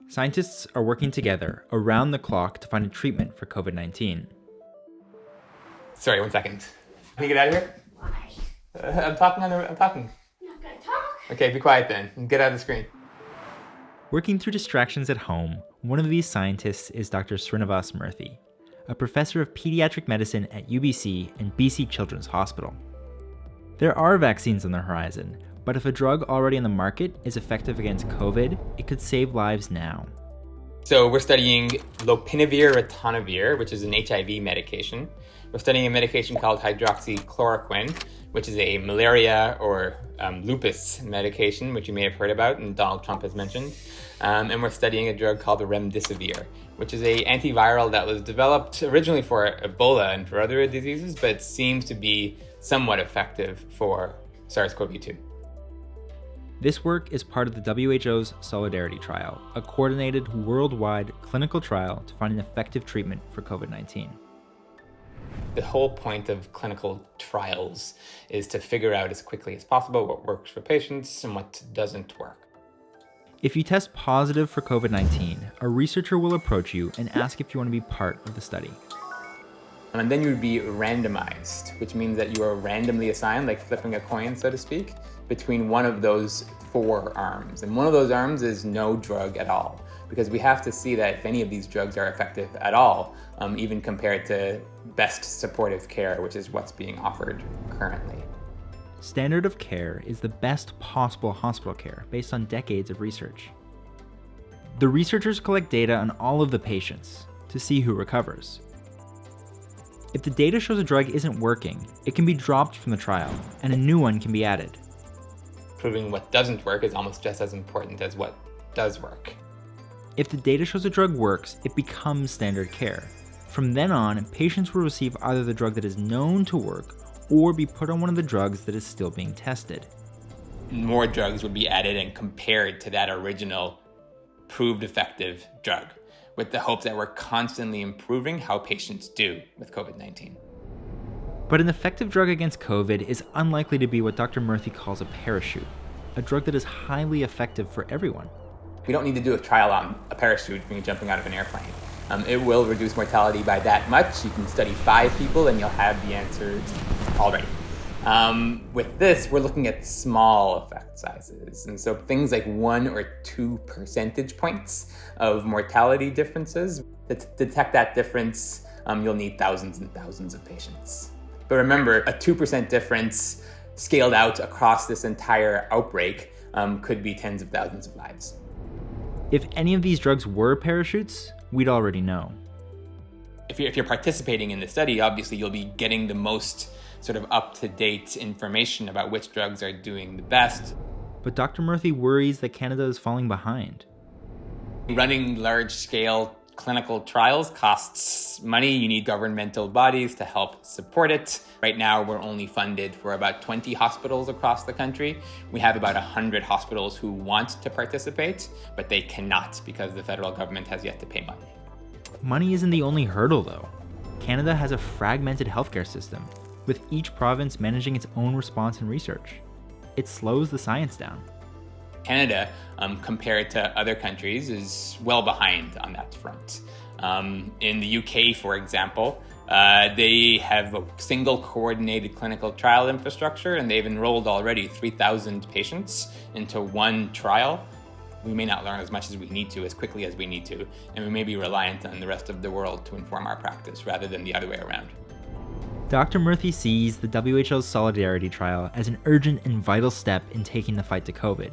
Scientists are working together around the clock to find a treatment for COVID-19. Sorry, 1 second. Can you get out of here? Why? I'm talking. You're not gonna talk? Okay, be quiet then. Get out of the screen. Working through distractions at home, one of these scientists is Dr. Srinivas Murthy, a professor of pediatric medicine at UBC and BC Children's Hospital. There are vaccines on the horizon, but if a drug already on the market is effective against COVID, it could save lives now. So we're studying lopinavir-ritonavir, which is an HIV medication. We're studying a medication called hydroxychloroquine, which is a malaria or lupus medication, which you may have heard about and Donald Trump has mentioned. And we're studying a drug called remdesivir, which is an antiviral that was developed originally for Ebola and for other diseases, but seems to be somewhat effective for SARS-CoV-2. This work is part of the WHO's Solidarity Trial, a coordinated worldwide clinical trial to find an effective treatment for COVID-19. The whole point of clinical trials is to figure out as quickly as possible what works for patients and what doesn't work. If you test positive for COVID-19, a researcher will approach you and ask if you want to be part of the study. And then you would be randomized, which means that you are randomly assigned, like flipping a coin, so to speak, between one of those 4 arms. And one of those arms is no drug at all, because we have to see that if any of these drugs are effective at all, even compared to best supportive care, which is what's being offered currently. Standard of care is the best possible hospital care based on decades of research. The researchers collect data on all of the patients to see who recovers. If the data shows a drug isn't working, it can be dropped from the trial and a new one can be added. Proving what doesn't work is almost just as important as what does work. If the data shows a drug works, it becomes standard care. From then on, patients will receive either the drug that is known to work or be put on one of the drugs that is still being tested. More drugs would be added and compared to that original proved effective drug, with the hope that we're constantly improving how patients do with COVID-19. But an effective drug against COVID is unlikely to be what Dr. Murthy calls a parachute, a drug that is highly effective for everyone. We don't need to do a trial on a parachute when you're jumping out of an airplane. It will reduce mortality by that much. You can study 5 people and you'll have the answers already. With this, we're looking at small effect sizes. And so things like 1 or 2 percentage points of mortality differences. To detect that difference, you'll need thousands and thousands of patients. But remember, a 2% difference scaled out across this entire outbreak could be tens of thousands of lives. If any of these drugs were parachutes, we'd already know. If you're participating in the study, obviously you'll be getting the most sort of up-to-date information about which drugs are doing the best. But Dr. Murthy worries that Canada is falling behind. Running large-scale clinical trials costs money. You need governmental bodies to help support it. Right now, we're only funded for about 20 hospitals across the country. We have about 100 hospitals who want to participate, but they cannot because the federal government has yet to pay money. Money isn't the only hurdle, though. Canada has a fragmented healthcare system, with each province managing its own response and research. It slows the science down. Canada, compared to other countries, is well behind on that front. In the UK, for example, they have a single coordinated clinical trial infrastructure, and they've enrolled already 3,000 patients into one trial. We may not learn as much as we need to, as quickly as we need to, and we may be reliant on the rest of the world to inform our practice rather than the other way around. Dr. Murthy sees the WHO's Solidarity Trial as an urgent and vital step in taking the fight to COVID.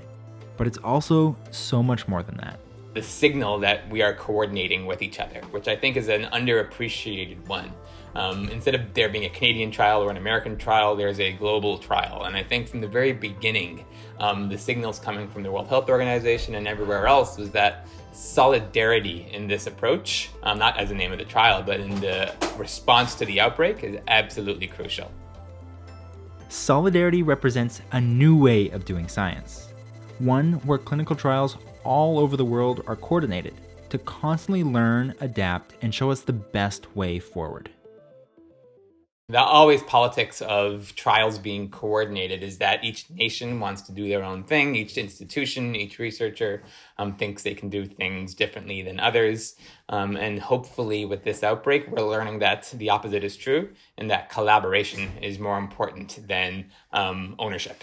But it's also so much more than that. The signal that we are coordinating with each other, which I think is an underappreciated one. Instead of there being a Canadian trial or an American trial, there's a global trial. And I think from the very beginning, the signals coming from the World Health Organization and everywhere else was that solidarity in this approach, not as the name of the trial, but in the response to the outbreak, is absolutely crucial. Solidarity represents a new way of doing science. One where clinical trials all over the world are coordinated to constantly learn, adapt, and show us the best way forward. The always politics of trials being coordinated is that each nation wants to do their own thing. Each institution, each researcher thinks they can do things differently than others. And hopefully with this outbreak, we're learning that the opposite is true and that collaboration is more important than ownership.